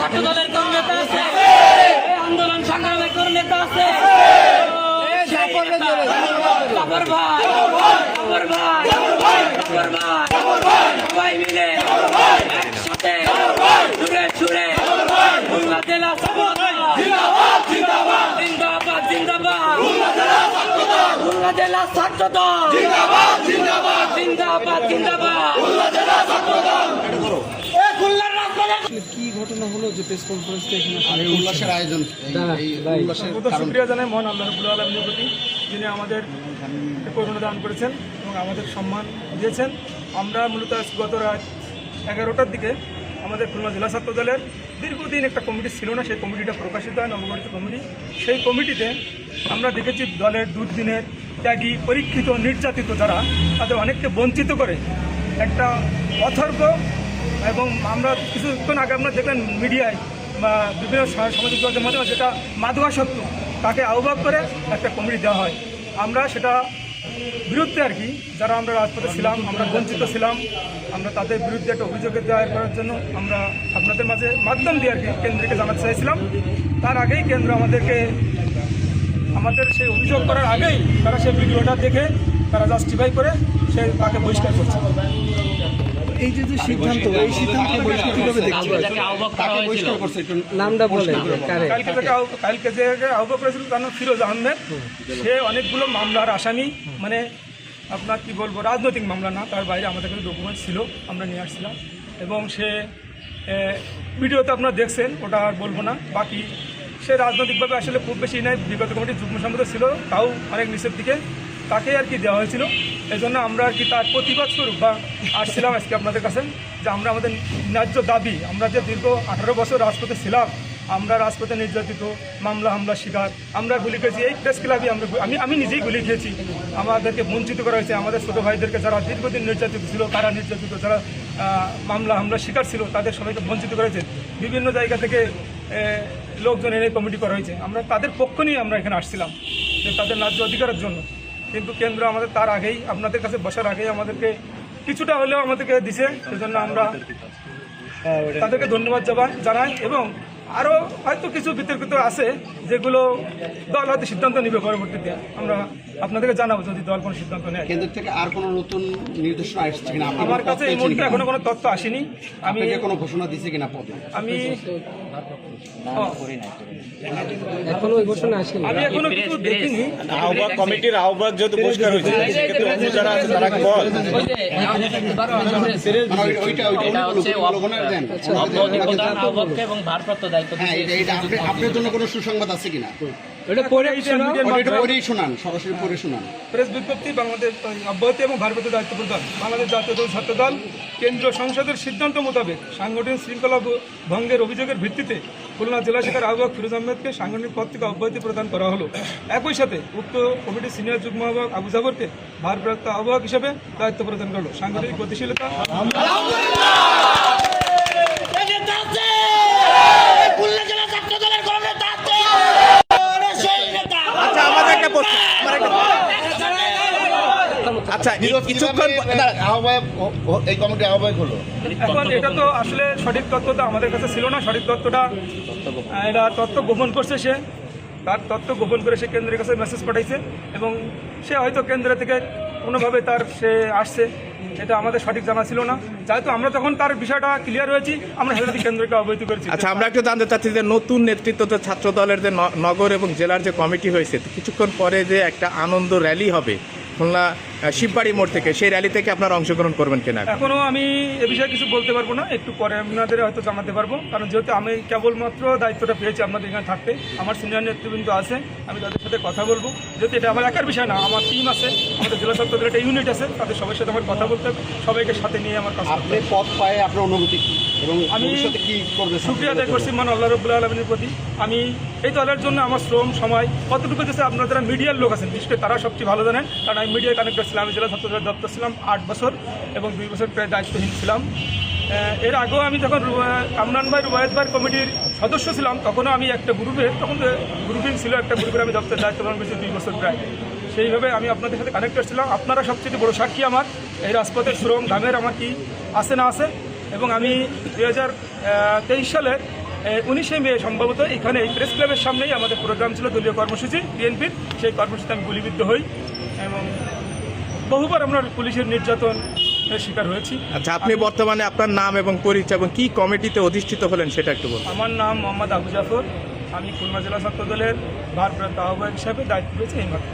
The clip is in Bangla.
ছাত্র দলের কোন নেতা আছে? আন্দোলন সংগ্রামের কোন নেতা আছে? জাফর ভাই, জাফর ভাই, জাফর ভাই, সবাই মিলে একসাথে ছুড়ে ছুড়ে খুলনা জেলা জিন্দাবাদ জিন্দাবাদ জিন্দাবাদ, খুলনা জেলা ছাত্র দল জিন্দাবাদ জিন্দাবাদ জিন্দাবাদ জিন্দাবাদ, খুলনার রাজপথে কি ঘটনা হলো যে প্রেস কনফারেন্সটা এখানে উল্লাসের আয়োজন শুক্রিয়া জানাই মহান আল্লাহ রাব্বুল আলামিনের প্রতি, যিনি আমাদের করুণা দান করেছেন এবং আমাদের সম্মান দিয়েছেন। আমরা মূলত গত রাত 11টার দিকে আমাদের খুলনা জেলা ছাত্র দলের দীর্ঘদিন একটা কমিটি ছিল না, সেই কমিটিটা প্রকাশিত হয়, নবগঠিত কমিটি। সেই কমিটিতে আমরা দেখেছি দলের দুর্দিনের ত্যাগী, পরীক্ষিত, নির্যাতিত যারা, তাদের অনেককে বঞ্চিত করে একটা অথর্ব, এবং আমরা কিছুক্ষণ আগে আপনারা দেখলেন মিডিয়ায় বা বিভিন্ন সামাজিক যোগাযোগের মাধ্যমে যেটা মাদকাসক্ত তাকে আহ্বান করে একটা কমিটি দেওয়া হয়। আমরা সেটা বিরুদ্ধে আর কি, যারা আমরা রাজপথে ছিলাম, আমরা বঞ্চিত ছিলাম, আমরা তাদের বিরুদ্ধে একটা অভিযোগের দায়ের করার জন্য আমরা আপনাদের মাঝে মাধ্যম দিয়ে আর কি কেন্দ্রকে জানাতে চাইছিলাম। তার আগেই কেন্দ্র আমাদের সেই অভিযোগ করার আগেই তারা সেই ভিডিওটা দেখে তারা জাস্টিফাই করে তাকে বহিষ্কার করছে। এই যে সিদ্ধান্ত, এই সিদ্ধান্ত কিভাবে দেখছেন? নামটা বলে কালকে যে আহ্বান করেছিল তার নাম ফিরোজ আহমেদ। সে অনেকগুলো মামলার আসামি, মানে আপনার কি বলবো, রাজনৈতিক মামলা না, তার বাইরে আমাদের কাছে ডকুমেন্ট ছিল, আমরা নিয়ে আসছিলাম। এবং সে ভিডিওতে আপনারা দেখছেন, ওটা আর বলবো না। বাকি সে রাজনৈতিকভাবে আসলে খুব বেশি নাই, বিগত কমিটির যুগ্ম সম্পাদক ছিল, তাও অনেক নিচের দিকে, তাকে আর কি দেওয়া হয়েছিল। এই জন্য আমরা আর কি তার প্রতিবাদ স্বরূপ বা আসছিলাম আজকে আপনাদের কাছে, যে আমরা আমাদের ন্যায্য দাবি, আমরা যে দীর্ঘ 18 বছর রাজপথে ছিলাম, আমরা রাজপথে নির্যাতিত, মামলা হামলা শিকার, আমরা গুলি খেয়েছি। এই প্রেস ক্লাবে আমি নিজেই গুলি খেয়েছি। আমাদেরকে বঞ্চিত করা হয়েছে, আমাদের ছোটো ভাইদেরকে যারা দীর্ঘদিন নির্যাতিত ছিল, কারা নির্যাতিত, যারা মামলা হামলা শিকার ছিল, তাদের সবাইকে বঞ্চিত করা হয়েছে। বিভিন্ন জায়গা থেকে লোকজন এনে কমিটি করা হয়েছে। আমরা তাদের পক্ষ নিয়ে আমরা এখানে আসছিলাম, যে তাদের ন্যায্য অধিকারের জন্য। কিন্তু কেন্দ্র আমাদের তার আগেই, আপনাদের কাছে বসার আগেই আমাদেরকে কিছুটা হলেও আমাদেরকে দিছে। সেজন্য আমরা তাদেরকে ধন্যবাদ জানাই। এবং আরও হয়তো কিছু বিতর্কিত আছে যেগুলো দল হয়তো সিদ্ধান্ত নিবে পরবর্তীতে, আমরা আপনাদেরকে জানাবো যদি দল কোনো সিদ্ধান্ত নেয়। কেন্দ্র থেকে আর কোনো নতুন নির্দেশনা আসছে কিনা? আমার কাছে এই মুহূর্তে এখনো কোনো তথ্য আসেনি। আমি কোনো ঘোষণা দিচ্ছে কিনা পদে? আমি এখনো ওই ঘোষণা আসেনি, আমি এখনো কিছু দেখিনি। আহ্বায়ক কমিটির আহ্বায়ক যেহেতু পরিষ্কার হয়েছে, সেক্ষেত্রে অন্য যারা আছে তারা কি বল? এবং ভারপ্রাপ্ত দায়িত্ব আপনার জন্য কোনো সুসংবাদ আছে কিনা? শোনান, সরাসরি পড়ে শোনান। প্রেস বিজ্ঞপ্তি, বাংলাদেশ অব্যাহতি এবং ভারপ্রাপ্ত দায়িত্ব প্রদান। বাংলাদেশ জাতীয় ছাত্র দল কেন্দ্রীয় সংসদের সিদ্ধান্ত মোতাবেক সাংগঠনিক শৃঙ্খলা ভঙ্গের অভিযোগের ভিত্তিতে খুলনা জেলা শাখার আহ্বায়ক ফিরোজ আহমেদকে সাংগঠনিক পদ থেকে অব্যাহতি প্রদান করা হলো। একই সাথে উক্ত কমিটির সিনিয়র যুগ্ম আহ্বায়ক আবু জাফরকে ভারপ্রাপ্ত আহ্বায়ক হিসেবে দায়িত্ব প্রদান করলো। সাংগঠনিক গতিশীলতা আচ্ছা, কিছুক্ষণ এই কমিটি আহ্বায়ক হলো। এখন এটা তো আসলে সঠিক তথ্যটা আমাদের কাছে ছিল না। সঠিক তথ্যটা এটা তথ্য গোপন করছে, সে তার তথ্য গোপন করে সে কেন্দ্রের কাছে মেসেজ পাঠাইছে, এবং সে হয়তো কেন্দ্র থেকে কোনোভাবে সে আসছে, এটা আমাদের সঠিক জানা ছিল না। যেহেতু আমরা তখন তার বিষয়টা ক্লিয়ার হয়েছি, আমরা হেলদি কেন্দ্রকে অবহিত করেছি। আচ্ছা, আমরা একটু জানতে চাচ্ছি যে নতুন নেতৃত্ব ছাত্র দলের যে নগর এবং জেলার যে কমিটি হয়েছে, কিছুক্ষণ পরে যে একটা আনন্দ র্যালি হবে খুলনা শিববাড়ি মোড় থেকে, সেই র্যালি থেকে আপনারা অংশগ্রহণ করবেন কিনা? এখনো আমি এ বিষয়ে কিছু বলতে পারবো না, একটু পরে আপনাদের হয়তো জানাতে পারবো। কারণ যেহেতু আমি কেবলমাত্র দায়িত্বটা পেয়েছি আপনাদের এখানে থাকতে, আমার সিনিয়র নেতৃবৃন্দ আছে, আমি তাদের সাথে কথা বলবো। যেহেতু এটা আমার একার বিষয় না, আমার টিম আছে, আমাদের জেলা ছাত্র দলের একটা ইউনিট আছে, তাদের সবার সাথে আমার কথা বলতে হবে, সবাইকে সাথে নিয়ে আমার কাজ করতে হবে। পদ পায়ে আপনার অনুভূতি কি, এবং আমি কি করবে? শুকরিয়া আদায় করছি মান আল্লাহ রাব্বুল আলামিনের প্রতি। আমি এই দলের জন্য আমার শ্রম সময় কতটুকু দিয়েছে, আপনারা যারা মিডিয়ার লোক আছেন বিশেষ করে তারা সবচেয়ে ভালো জানেন, কারণ আমি মিডিয়ায় কানেক্টেড ছিলাম। আমি জেলা ছাত্র দলের দপ্তর ছিলাম 8 বছর এবং 2 বছর প্রায় দায়িত্বহীন ছিলাম। এর আগেও আমি যখন কামরান ভাই, রুবায়েত ভাই কমিটির সদস্য ছিলাম, তখনও আমি একটা গ্রুপের, তখন গ্রুপিং ছিল একটা গ্রুপের, আমি দপ্তরের দায়িত্ব পালন করেছি 2 বছর প্রায়। সেইভাবে আমি আপনাদের সাথে কানেক্টেড ছিলাম। আপনারা সবচেয়ে বড় সাক্ষী আমার এই রাজপথের শ্রম ঘামের আমার কি আছে না আছে। এবং আমি 2023 সালের 19শে মে সম্ভবত এখানে এই প্রেস ক্লাবের সামনেই আমাদের প্রোগ্রাম ছিল, দলীয় কর্মসূচি বিএনপির। সেই কর্মসূচিতে আমি গুলিবিদ্ধ হই এবং বহুবার আমরা পুলিশের নির্যাতনের শিকার হয়েছি। আচ্ছা, আপনি বর্তমানে আপনার নাম এবং পরিচয় এবং কি কমিটিতে অধিষ্ঠিত হলেন সেটা একটু বলুন। আমার নাম মোহাম্মদ আবু জাফর, আমি খুলনা জেলা ছাত্র দলের ভারপ্রাপ্ত আহ্বায়ক হিসাবে দায়িত্ব পেয়েছি এই মাত্র।